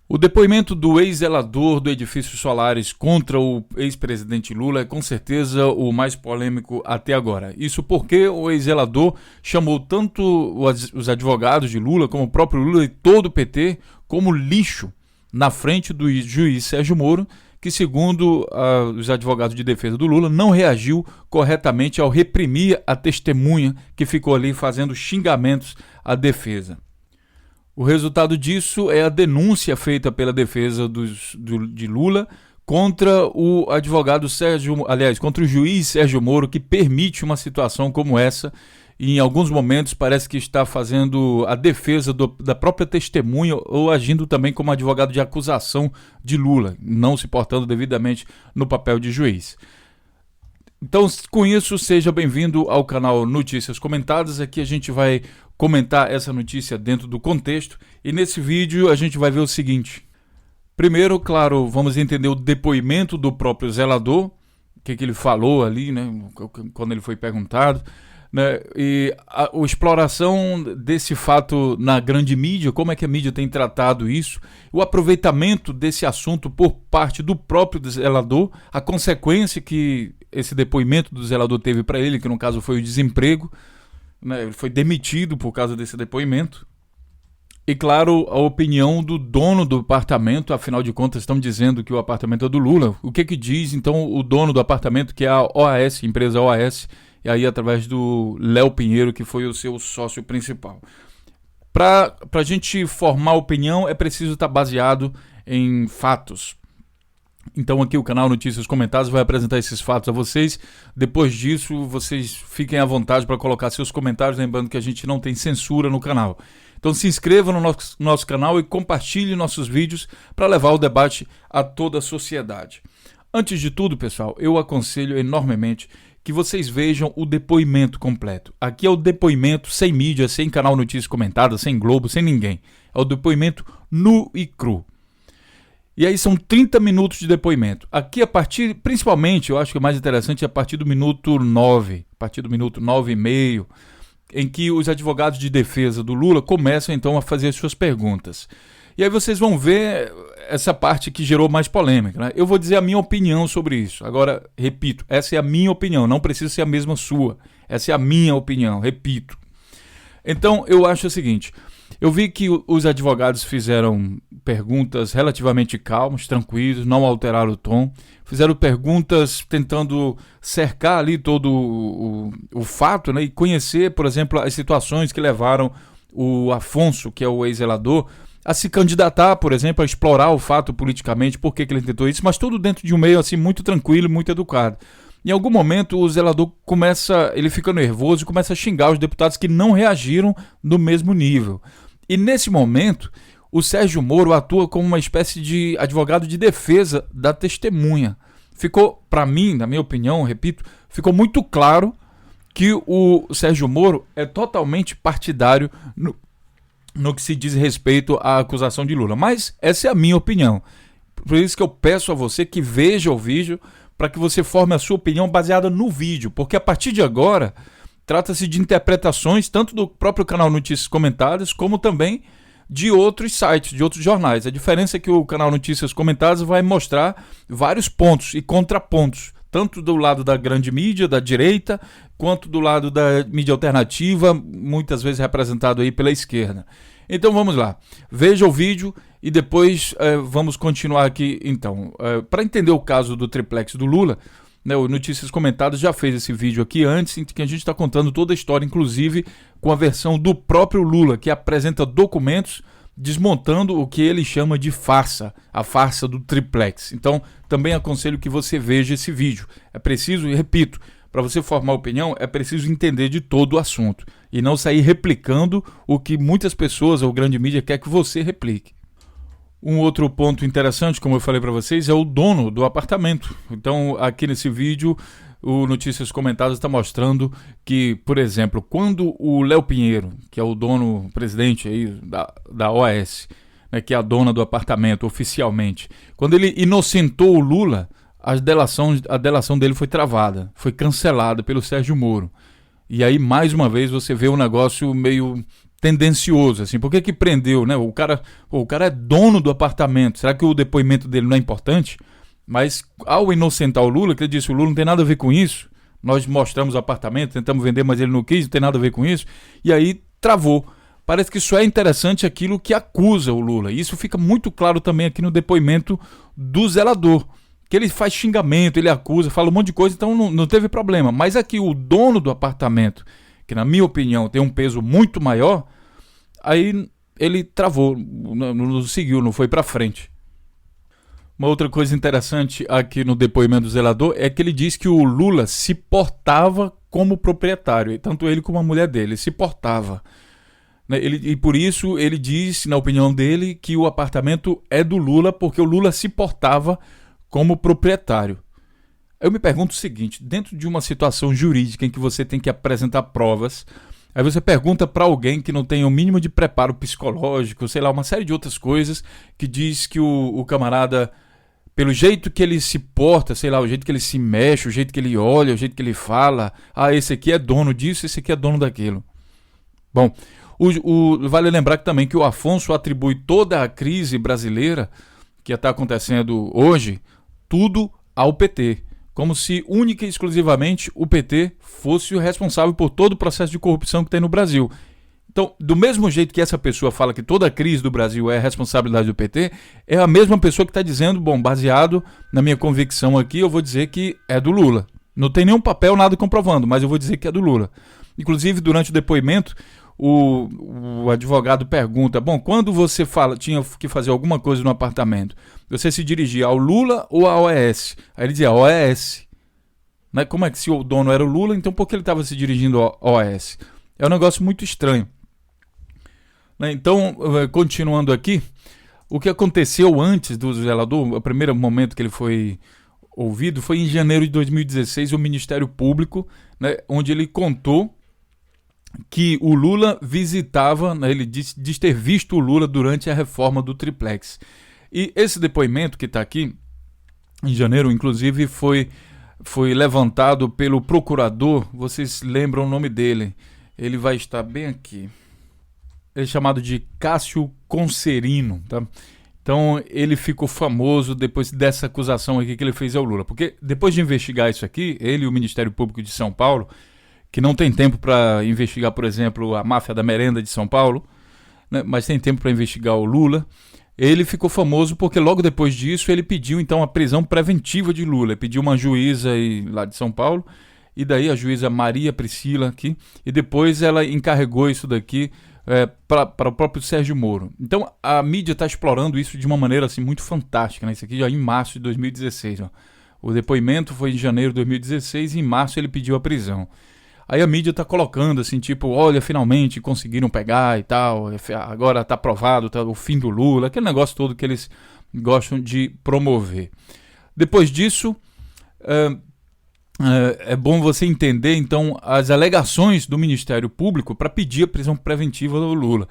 O depoimento do ex-zelador do edifício Solaris contra o ex-presidente Lula é com certeza o mais polêmico até agora. Isso porque o ex-zelador chamou tanto os advogados de Lula, como o próprio Lula e todo o PT, como lixo na frente do juiz Sérgio Moro, que segundo os advogados de defesa do Lula, não reagiu corretamente ao reprimir a testemunha que ficou ali fazendo xingamentos à defesa. O resultado disso é a denúncia feita pela defesa de Lula contra o advogado contra o juiz Sérgio Moro, que permite uma situação como essa e em alguns momentos parece que está fazendo a defesa da própria testemunha ou agindo também como advogado de acusação de Lula, não se portando devidamente no papel de juiz. Então, com isso, seja bem-vindo ao canal Notícias Comentadas. Aqui a gente vai comentar essa notícia dentro do contexto e nesse vídeo a gente vai ver o seguinte. Primeiro, claro, vamos entender o depoimento do próprio zelador, o que ele falou ali, né, quando ele foi perguntado, né, e a exploração desse fato na grande mídia, como é que a mídia tem tratado isso, o aproveitamento desse assunto por parte do próprio zelador, a consequência que esse depoimento do zelador teve para ele, que no caso foi o desemprego, né, ele foi demitido por causa desse depoimento. E claro, a opinião do dono do apartamento, afinal de contas estão dizendo que o apartamento é do Lula. O que diz então o dono do apartamento, que é a OAS, empresa OAS, e aí através do Léo Pinheiro, que foi o seu sócio principal. Para a gente formar opinião é preciso estar baseado em fatos. Então aqui o canal Notícias Comentadas vai apresentar esses fatos a vocês. Depois disso, vocês fiquem à vontade para colocar seus comentários, lembrando que a gente não tem censura no canal. Então se inscreva no nosso canal e compartilhe nossos vídeos para levar o debate a toda a sociedade. Antes de tudo, pessoal, eu aconselho enormemente que vocês vejam o depoimento completo. Aqui é o depoimento sem mídia, sem canal Notícias Comentadas, sem Globo, sem ninguém. É o depoimento nu e cru. E aí são 30 minutos de depoimento. Aqui principalmente, eu acho que o mais interessante é a partir do minuto 9, a partir do minuto 9,5, em que os advogados de defesa do Lula começam então a fazer as suas perguntas. E aí vocês vão ver essa parte que gerou mais polêmica, né? Eu vou dizer a minha opinião sobre isso. Agora, repito, essa é a minha opinião, não precisa ser a mesma sua. Essa é a minha opinião, repito. Então, eu acho o seguinte, eu vi que os advogados fizeram perguntas relativamente calmas, tranquilos, não alteraram o tom, fizeram perguntas tentando cercar ali todo o fato, né, e conhecer, por exemplo, as situações que levaram o Afonso, que é o ex-zelador, a se candidatar, por exemplo, a explorar o fato politicamente, por que ele tentou isso, mas tudo dentro de um meio assim muito tranquilo, muito educado. Em algum momento o zelador ele fica nervoso e começa a xingar os deputados que não reagiram no mesmo nível. E nesse momento, o Sérgio Moro atua como uma espécie de advogado de defesa da testemunha. Ficou, para mim, na minha opinião, repito, ficou muito claro que o Sérgio Moro é totalmente partidário no que se diz respeito à acusação de Lula. Mas essa é a minha opinião. Por isso que eu peço a você que veja o vídeo para que você forme a sua opinião baseada no vídeo, porque a partir de agora trata-se de interpretações tanto do próprio canal Notícias Comentadas como também de outros sites, de outros jornais. A diferença é que o canal Notícias Comentadas vai mostrar vários pontos e contrapontos, tanto do lado da grande mídia, da direita, quanto do lado da mídia alternativa, muitas vezes representado aí pela esquerda. Então vamos lá, veja o vídeo e depois vamos continuar aqui então. Para entender o caso do triplex do Lula, né, o Notícias Comentadas já fez esse vídeo aqui antes, em que a gente está contando toda a história, inclusive com a versão do próprio Lula, que apresenta documentos desmontando o que ele chama de farsa, a farsa do triplex. Então também aconselho que você veja esse vídeo. É preciso, e repito, para você formar opinião, é preciso entender de todo o assunto e não sair replicando o que muitas pessoas ou grande mídia quer que você replique. Um outro ponto interessante, como eu falei para vocês, é o dono do apartamento. Então, aqui nesse vídeo, o Notícias Comentadas está mostrando que, por exemplo, quando o Léo Pinheiro, que é o dono, presidente aí da OAS, né, que é a dona do apartamento oficialmente, quando ele inocentou o Lula, a delação dele foi travada, foi cancelada pelo Sérgio Moro. E aí, mais uma vez, você vê um negócio meio tendencioso, assim. Por que prendeu, né? O cara é dono do apartamento. Será que o depoimento dele não é importante? Mas ao inocentar o Lula, que ele disse, o Lula não tem nada a ver com isso, nós mostramos o apartamento, tentamos vender, mas ele não quis, não tem nada a ver com isso, e aí travou. Parece que só é interessante aquilo que acusa o Lula. E isso fica muito claro também aqui no depoimento do zelador, que ele faz xingamento, ele acusa, fala um monte de coisa, então não teve problema. Mas aqui o dono do apartamento, que na minha opinião tem um peso muito maior, aí ele travou, não seguiu, não foi para frente. Uma outra coisa interessante aqui no depoimento do zelador é que ele diz que o Lula se portava como proprietário, tanto ele como a mulher dele, se portava. E por isso ele diz, na opinião dele, que o apartamento é do Lula, porque o Lula se portava como proprietário. Eu me pergunto o seguinte, dentro de uma situação jurídica em que você tem que apresentar provas, aí você pergunta para alguém que não tem o mínimo de preparo psicológico, sei lá, uma série de outras coisas, que diz que o camarada, pelo jeito que ele se porta, sei lá, o jeito que ele se mexe, o jeito que ele olha, o jeito que ele fala, esse aqui é dono disso, esse aqui é dono daquilo. Bom, vale lembrar também que o Afonso atribui toda a crise brasileira que está acontecendo hoje, tudo ao PT. Como se única e exclusivamente o PT fosse o responsável por todo o processo de corrupção que tem no Brasil. Então, do mesmo jeito que essa pessoa fala que toda a crise do Brasil é responsabilidade do PT, é a mesma pessoa que está dizendo, bom, baseado na minha convicção aqui, eu vou dizer que é do Lula. Não tem nenhum papel, nada comprovando, mas eu vou dizer que é do Lula. Inclusive, durante o depoimento, o advogado pergunta, bom, quando você tinha que fazer alguma coisa no apartamento, você se dirigia ao Lula ou à OAS? Aí ele dizia, OAS. Né? Como é que se o dono era o Lula, então por que ele estava se dirigindo ao OAS? É um negócio muito estranho. Né? Então, continuando aqui, o que aconteceu antes do zelador, o primeiro momento que ele foi ouvido, foi em janeiro de 2016, o Ministério Público, né, onde ele contou que o Lula visitava, né, ele diz ter visto o Lula durante a reforma do triplex. E esse depoimento que está aqui, em janeiro, inclusive, foi levantado pelo procurador, vocês lembram o nome dele, ele vai estar bem aqui, ele é chamado de Cássio Conserino, tá? Então ele ficou famoso depois dessa acusação aqui que ele fez ao Lula, porque depois de investigar isso aqui, ele e o Ministério Público de São Paulo, que não tem tempo para investigar, por exemplo, a máfia da merenda de São Paulo, né, mas tem tempo para investigar o Lula. Ele ficou famoso porque logo depois disso ele pediu então a prisão preventiva de Lula. Ele pediu uma juíza lá de São Paulo, e daí a juíza Maria Priscila aqui, e depois ela encarregou isso daqui para o próprio Sérgio Moro. Então a mídia está explorando isso de uma maneira assim, muito fantástica, né? Isso aqui já em março de 2016. Ó. O depoimento foi em janeiro de 2016 e em março ele pediu a prisão. Aí a mídia tá colocando assim, tipo, olha, finalmente conseguiram pegar e tal, agora tá aprovado, tá o fim do Lula, aquele negócio todo que eles gostam de promover. Depois disso, é bom você entender, então, as alegações do Ministério Público para pedir a prisão preventiva do Lula.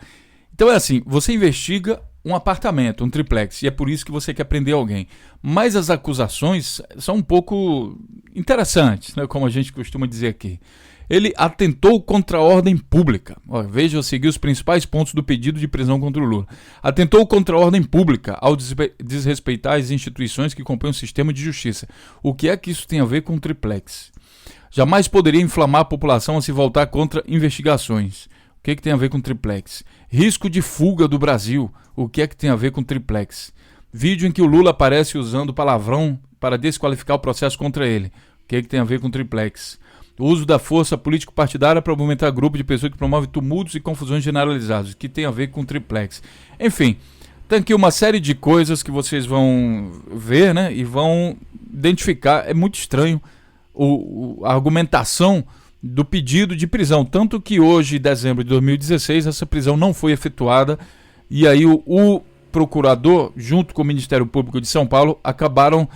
Então é assim, você investiga um apartamento, um triplex, e é por isso que você quer prender alguém. Mas as acusações são um pouco interessantes, né, como a gente costuma dizer aqui. Ele atentou contra a ordem pública. Veja, eu segui os principais pontos do pedido de prisão contra o Lula. Atentou contra a ordem pública ao desrespeitar as instituições que compõem o sistema de justiça. O que é que isso tem a ver com o triplex? Jamais poderia inflamar a população a se voltar contra investigações. O que é que tem a ver com o triplex? Risco de fuga do Brasil. O que é que tem a ver com o triplex? Vídeo em que o Lula aparece usando palavrão para desqualificar o processo contra ele. O que é que tem a ver com o triplex? O uso da força político-partidária para movimentar grupo de pessoas que promovem tumultos e confusões generalizadas, que tem a ver com o triplex. Enfim, tem aqui uma série de coisas que vocês vão ver, né, e vão identificar. É muito estranho a argumentação do pedido de prisão, tanto que hoje, em dezembro de 2016, essa prisão não foi efetuada, e aí o procurador, junto com o Ministério Público de São Paulo, acabaram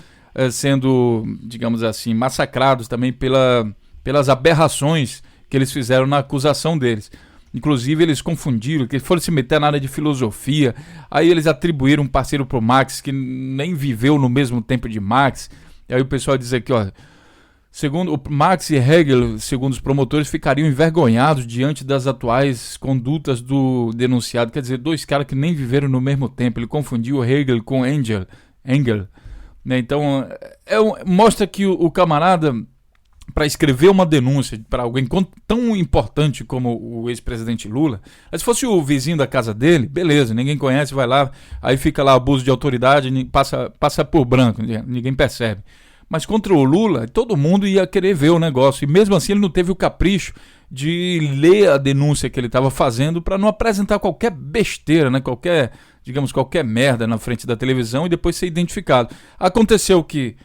sendo, digamos assim, massacrados também pelas aberrações que eles fizeram na acusação deles. Inclusive eles confundiram, que eles foram se meter na área de filosofia, aí eles atribuíram um parceiro pro Marx que nem viveu no mesmo tempo de Marx, e aí o pessoal diz aqui, ó, Segundo o Marx e Hegel, segundo os promotores, ficariam envergonhados diante das atuais condutas do denunciado. Quer dizer, dois caras que nem viveram no mesmo tempo. Ele confundiu Hegel com Engel, né? Então, mostra que o camarada, para escrever uma denúncia para alguém tão importante como o ex-presidente Lula, se fosse o vizinho da casa dele, beleza, ninguém conhece, vai lá, aí fica lá abuso de autoridade, passa por branco, ninguém percebe. Mas contra o Lula, todo mundo ia querer ver o negócio. E mesmo assim ele não teve o capricho de ler a denúncia que ele estava fazendo para não apresentar qualquer besteira, né? Qualquer merda na frente da televisão e depois ser identificado. Aconteceu que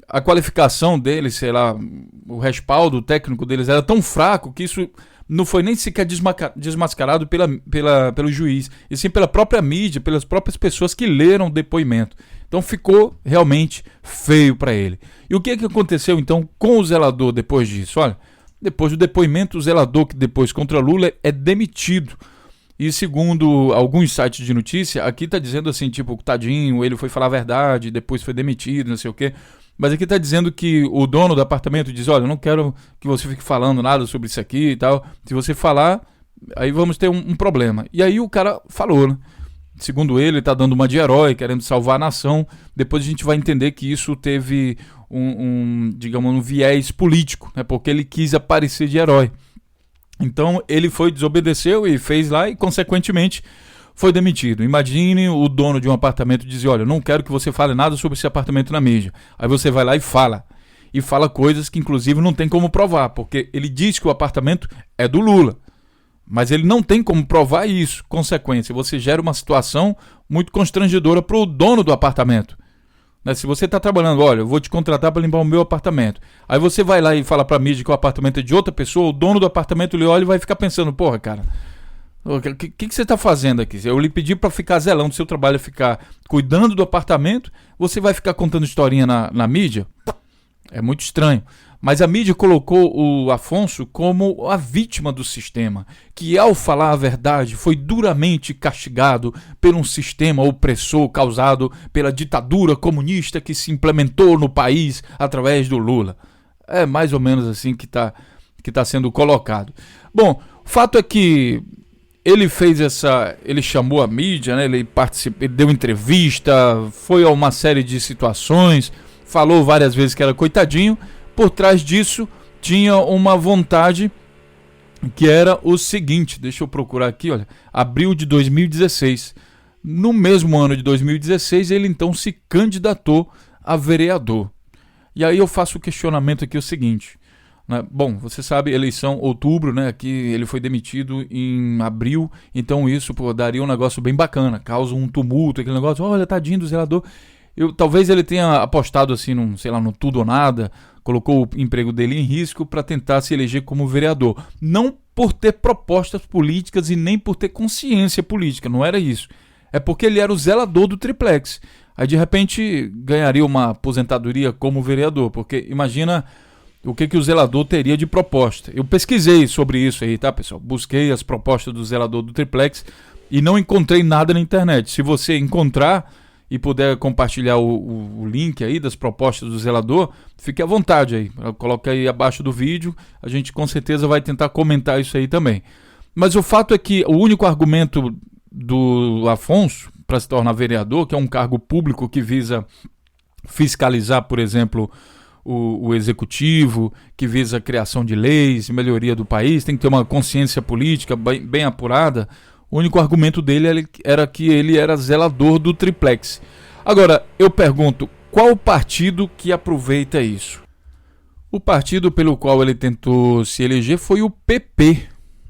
a qualificação deles, sei lá, o respaldo técnico deles era tão fraco que isso não foi nem sequer desmascarado pelo juiz, e sim pela própria mídia, pelas próprias pessoas que leram o depoimento. Então ficou realmente feio para ele. E o que aconteceu então com o zelador depois disso? Olha, depois do depoimento, o zelador que depois contra Lula é demitido. E segundo alguns sites de notícia, aqui tá dizendo assim, tipo, tadinho, ele foi falar a verdade, depois foi demitido, não sei o quê. Mas aqui tá dizendo que o dono do apartamento diz, olha, eu não quero que você fique falando nada sobre isso aqui e tal. Se você falar, aí vamos ter um problema. E aí o cara falou, né? Segundo ele tá dando uma de herói, querendo salvar a nação. Depois a gente vai entender que isso teve digamos, um viés político, né? Porque ele quis aparecer de herói. Então ele desobedeceu e fez lá e, consequentemente, foi demitido. Imagine o dono de um apartamento dizer, olha, eu não quero que você fale nada sobre esse apartamento na mídia. Aí você vai lá e fala. E fala coisas que, inclusive, não tem como provar, porque ele diz que o apartamento é do Lula. Mas ele não tem como provar isso. Consequência, você gera uma situação muito constrangedora para o dono do apartamento. Né? Se você está trabalhando, olha, eu vou te contratar para limpar o meu apartamento. Aí você vai lá e fala para a mídia que o apartamento é de outra pessoa, o dono do apartamento lhe olha e vai ficar pensando, porra, cara, o que você está fazendo aqui? Eu lhe pedi para ficar zelando, seu trabalho é ficar cuidando do apartamento, você vai ficar contando historinha na mídia? É muito estranho. Mas a mídia colocou o Afonso como a vítima do sistema, que ao falar a verdade foi duramente castigado por um sistema opressor causado pela ditadura comunista que se implementou no país através do Lula. É mais ou menos assim que tá sendo colocado. Bom, o fato é que ele ele chamou a mídia, né? Ele deu entrevista, foi a uma série de situações, falou várias vezes que era coitadinho. Por trás disso tinha uma vontade que era o seguinte, deixa eu procurar aqui, olha, abril de 2016. No mesmo ano de 2016, ele então se candidatou a vereador. E aí eu faço o questionamento aqui o seguinte, né? Bom, você sabe, eleição outubro, né? Aqui ele foi demitido em abril, então isso daria um negócio bem bacana, causa um tumulto, aquele negócio, olha, tadinho do zelador. Talvez ele tenha apostado assim, no tudo ou nada, colocou o emprego dele em risco para tentar se eleger como vereador. Não por ter propostas políticas e nem por ter consciência política, não era isso. É porque ele era o zelador do triplex. Aí de repente ganharia uma aposentadoria como vereador, porque imagina o que o zelador teria de proposta. Eu pesquisei sobre isso aí, tá, pessoal? Busquei as propostas do zelador do triplex e não encontrei nada na internet. Se você encontrar e puder compartilhar o link aí das propostas do zelador, fique à vontade aí. Coloca aí abaixo do vídeo, a gente com certeza vai tentar comentar isso aí também. Mas o fato é que o único argumento do Afonso para se tornar vereador, que é um cargo público que visa fiscalizar, por exemplo, o executivo, que visa a criação de leis, melhoria do país, tem que ter uma consciência política bem apurada. O único argumento dele era que ele era zelador do triplex. Agora, eu pergunto, qual o partido que aproveita isso? O partido pelo qual ele tentou se eleger foi o PP.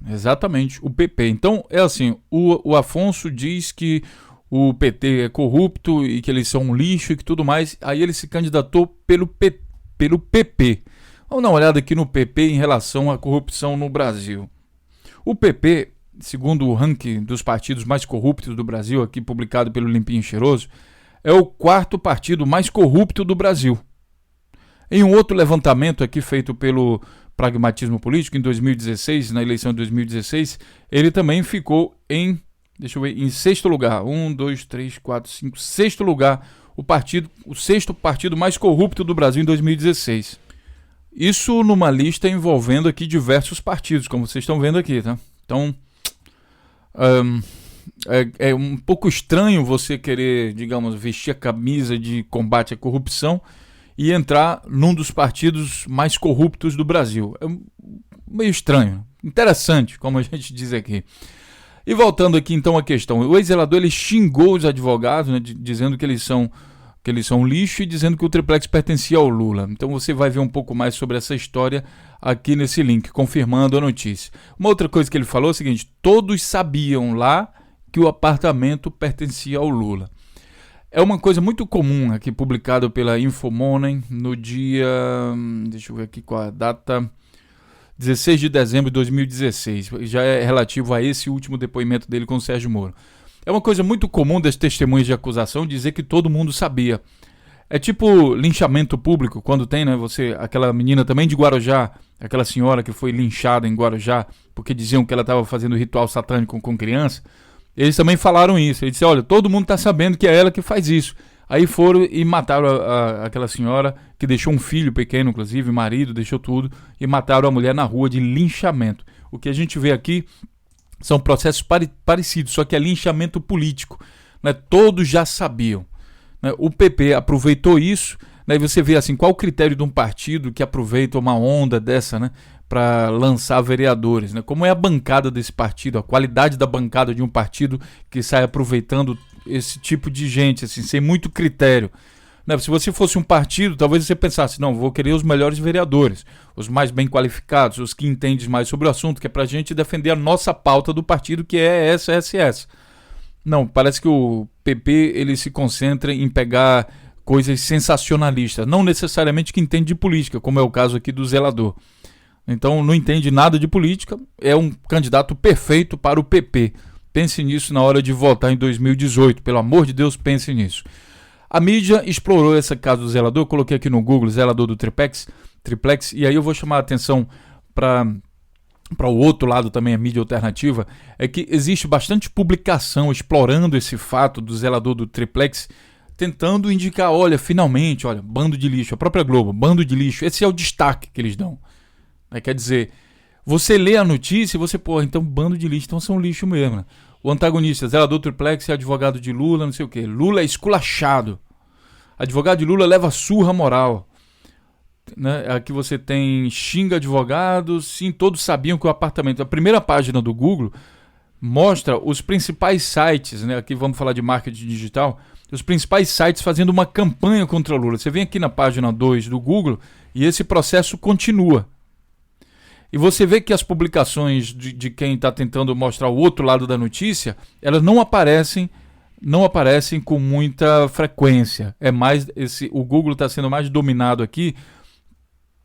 Exatamente, o PP. Então, é assim, o Afonso diz que o PT é corrupto e que eles são um lixo e que tudo mais. Aí ele se candidatou pelo PP. Vamos dar uma olhada aqui no PP em relação à corrupção no Brasil. O PP, segundo o ranking dos partidos mais corruptos do Brasil, aqui publicado pelo Limpinho Cheiroso, é o quarto partido mais corrupto do Brasil. Em um outro levantamento aqui feito pelo Pragmatismo Político, em 2016, na eleição de 2016, ele também ficou em sexto lugar. 6º lugar, o sexto partido mais corrupto do Brasil em 2016. Isso numa lista envolvendo aqui diversos partidos, como vocês estão vendo aqui, tá? Então, é um pouco estranho você querer, digamos, vestir a camisa de combate à corrupção e entrar num dos partidos mais corruptos do Brasil. É meio estranho, interessante, como a gente diz aqui. E voltando aqui então à questão, o ex-zelador ele xingou os advogados, né, dizendo que eles são lixo e dizendo que o triplex pertencia ao Lula. Então você vai ver um pouco mais sobre essa história aqui nesse link, confirmando a notícia. Uma outra coisa que ele falou é o seguinte: todos sabiam lá que o apartamento pertencia ao Lula. É uma coisa muito comum aqui, publicada pela Infomoney no dia, deixa eu ver aqui qual a data, 16 de dezembro de 2016, já é relativo a esse último depoimento dele com o Sérgio Moro. É uma coisa muito comum das testemunhas de acusação dizer que todo mundo sabia. É tipo linchamento público, quando tem, né, aquela menina também de Guarujá, aquela senhora que foi linchada em Guarujá, porque diziam que ela estava fazendo ritual satânico com criança. Eles também falaram isso, eles disseram, olha, todo mundo está sabendo que é ela que faz isso. Aí foram e mataram aquela senhora, que deixou um filho pequeno, inclusive, marido, deixou tudo, e mataram a mulher na rua de linchamento. O que a gente vê aqui são processos parecidos, só que é linchamento político, né? Todos já sabiam, né? O PP aproveitou isso, né? E você vê assim, qual o critério de um partido que aproveita uma onda dessa, né, para lançar vereadores, né? Como é a bancada desse partido, a qualidade da bancada de um partido que sai aproveitando esse tipo de gente, assim, sem muito critério, né? Se você fosse um partido, talvez você pensasse, não, vou querer os melhores vereadores, os mais bem qualificados, os que entendem mais sobre o assunto, que é pra gente defender a nossa pauta do partido, que é essa. Não, parece que o PP ele se concentra em pegar coisas sensacionalistas, não necessariamente que entende de política, como é o caso aqui do zelador. Então não entende nada de política, é um candidato perfeito para o PP. Pense nisso na hora de votar em 2018, pelo amor de Deus, pense nisso. A mídia explorou esse caso do zelador, coloquei aqui no Google, zelador do triplex, e aí eu vou chamar a atenção para o outro lado também, a mídia alternativa, é que existe bastante publicação explorando esse fato do zelador do triplex, tentando indicar, olha, finalmente, olha, bando de lixo, a própria Globo, bando de lixo, esse é o destaque que eles dão. Quer dizer, você lê a notícia e você, pô, então bando de lixo, então são lixo mesmo, né? O antagonista, zelador triplex, é advogado de Lula, não sei o que. Lula é esculachado. Advogado de Lula leva surra moral. Né? Aqui você tem xinga advogados, sim, todos sabiam que o apartamento... A primeira página do Google mostra os principais sites, né? Aqui vamos falar de marketing digital, os principais sites fazendo uma campanha contra o Lula. Você vem aqui na página 2 do Google e esse processo continua. E você vê que as publicações de quem está tentando mostrar o outro lado da notícia, elas não aparecem com muita frequência. O Google está sendo mais dominado aqui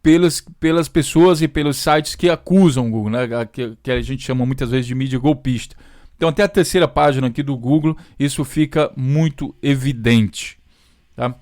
pelas pessoas e pelos sites que acusam o Google, né? Que a gente chama muitas vezes de mídia golpista. Então até a terceira página aqui do Google, isso fica muito evidente, tá?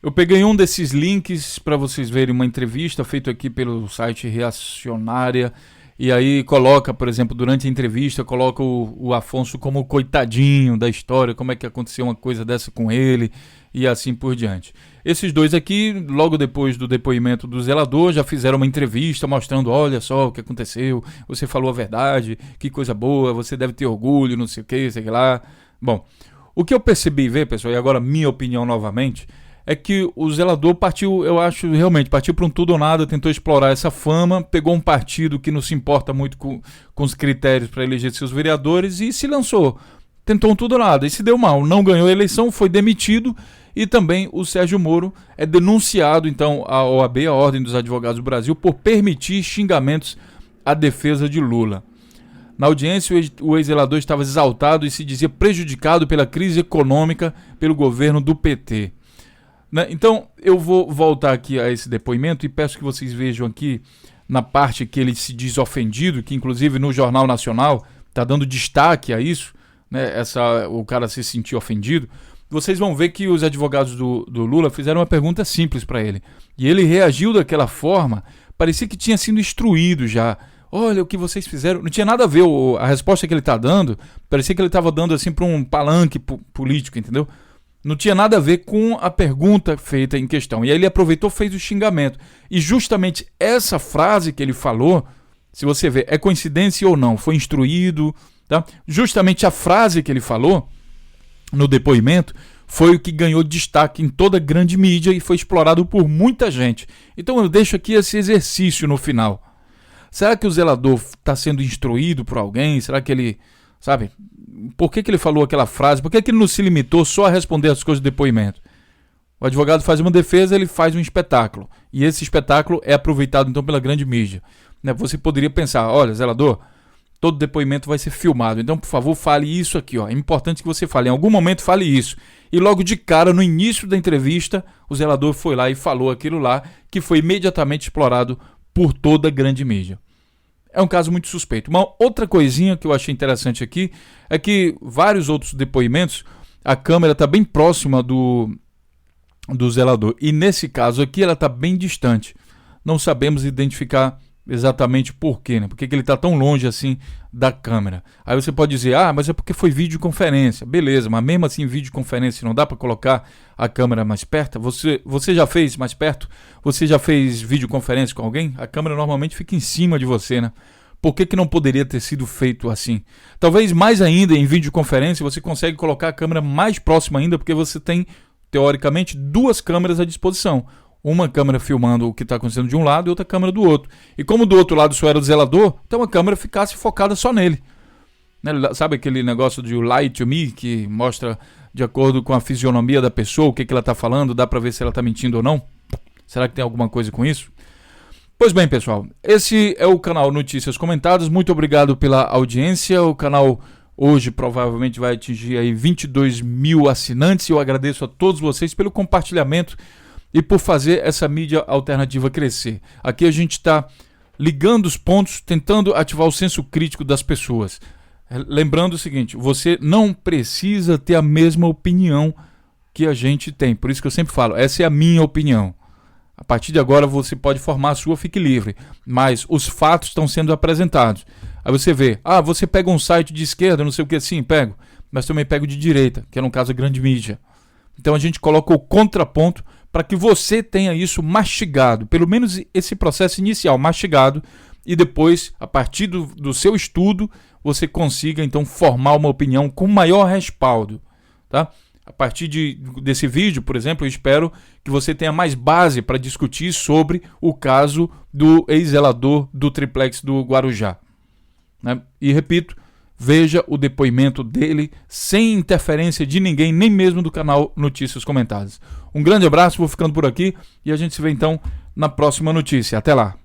Eu peguei um desses links para vocês verem uma entrevista feita aqui pelo site Reacionária, e aí coloca, por exemplo, durante a entrevista, coloca o Afonso como coitadinho da história, como é que aconteceu uma coisa dessa com ele, e assim por diante. Esses dois aqui, logo depois do depoimento do zelador, já fizeram uma entrevista mostrando, olha só o que aconteceu, você falou a verdade, que coisa boa, você deve ter orgulho, não sei o que, sei lá. Bom, o que eu percebi, pessoal, e agora minha opinião novamente, é que o zelador partiu, eu acho, realmente, partiu para um tudo ou nada, tentou explorar essa fama, pegou um partido que não se importa muito com os critérios para eleger seus vereadores e se lançou. Tentou um tudo ou nada e se deu mal, não ganhou a eleição, foi demitido e também o Sérgio Moro é denunciado, então, à OAB, a Ordem dos Advogados do Brasil, por permitir xingamentos à defesa de Lula. Na audiência, o ex-zelador estava exaltado e se dizia prejudicado pela crise econômica pelo governo do PT. Então, eu vou voltar aqui a esse depoimento e peço que vocês vejam aqui na parte que ele se diz ofendido, que inclusive no Jornal Nacional está dando destaque a isso, né, o cara se sentir ofendido. Vocês vão ver que os advogados do Lula fizeram uma pergunta simples para ele. E ele reagiu daquela forma, parecia que tinha sido instruído já. Olha o que vocês fizeram, não tinha nada a ver, a resposta que ele está dando, parecia que ele estava dando assim para um palanque político, entendeu? Não tinha nada a ver com a pergunta feita em questão. E aí ele aproveitou, fez o xingamento. E justamente essa frase que ele falou, se você ver, é coincidência ou não, foi instruído, tá? Justamente a frase que ele falou no depoimento foi o que ganhou destaque em toda a grande mídia e foi explorado por muita gente. Então eu deixo aqui esse exercício no final. Será que o zelador está sendo instruído por alguém? Será que ele, sabe, por que ele falou aquela frase? Por que ele não se limitou só a responder as coisas do depoimento? O advogado faz uma defesa, ele faz um espetáculo. E esse espetáculo é aproveitado então pela grande mídia. Você poderia pensar, olha, zelador, todo depoimento vai ser filmado, então por favor fale isso aqui, ó. É importante que você fale, em algum momento fale isso. E logo de cara, no início da entrevista, o zelador foi lá e falou aquilo lá, que foi imediatamente explorado por toda a grande mídia. É um caso muito suspeito. Uma outra coisinha que eu achei interessante aqui é que vários outros depoimentos, a câmera está bem próxima do zelador. E nesse caso aqui ela está bem distante. Não sabemos identificar exatamente por quê, né? Por que ele está tão longe assim da câmera. Aí você pode dizer, mas é porque foi videoconferência. Beleza, mas mesmo assim videoconferência não dá para colocar a câmera mais perto? Você já fez mais perto? Você já fez videoconferência com alguém? A câmera normalmente fica em cima de você, né? Por que não poderia ter sido feito assim? Talvez mais ainda em videoconferência você consegue colocar a câmera mais próxima ainda, porque você tem, teoricamente, duas câmeras à disposição. Uma câmera filmando o que está acontecendo de um lado e outra câmera do outro. E como do outro lado só era o zelador, então a câmera ficasse focada só nele. Sabe aquele negócio de lie to me, que mostra de acordo com a fisionomia da pessoa, o que ela está falando, dá para ver se ela está mentindo ou não? Será que tem alguma coisa com isso? Pois bem, pessoal, esse é o canal Notícias Comentadas. Muito obrigado pela audiência. O canal hoje provavelmente vai atingir aí 22 mil assinantes. Eu agradeço a todos vocês pelo compartilhamento e por fazer essa mídia alternativa crescer. Aqui a gente está ligando os pontos, tentando ativar o senso crítico das pessoas. Lembrando o seguinte, você não precisa ter a mesma opinião que a gente tem. Por isso que eu sempre falo, essa é a minha opinião. A partir de agora você pode formar a sua, fique livre. Mas os fatos estão sendo apresentados. Aí você vê, você pega um site de esquerda, não sei o que, sim, pego. Mas também pego de direita, que é no caso a grande mídia. Então a gente coloca o contraponto para que você tenha isso mastigado, pelo menos esse processo inicial mastigado, e depois, a partir do seu estudo, você consiga então formar uma opinião com maior respaldo, tá? A partir desse vídeo, por exemplo, eu espero que você tenha mais base para discutir sobre o caso do ex-zelador do triplex do Guarujá, né? E repito, veja o depoimento dele sem interferência de ninguém, nem mesmo do canal Notícias Comentadas. Um grande abraço, vou ficando por aqui e a gente se vê então na próxima notícia. Até lá!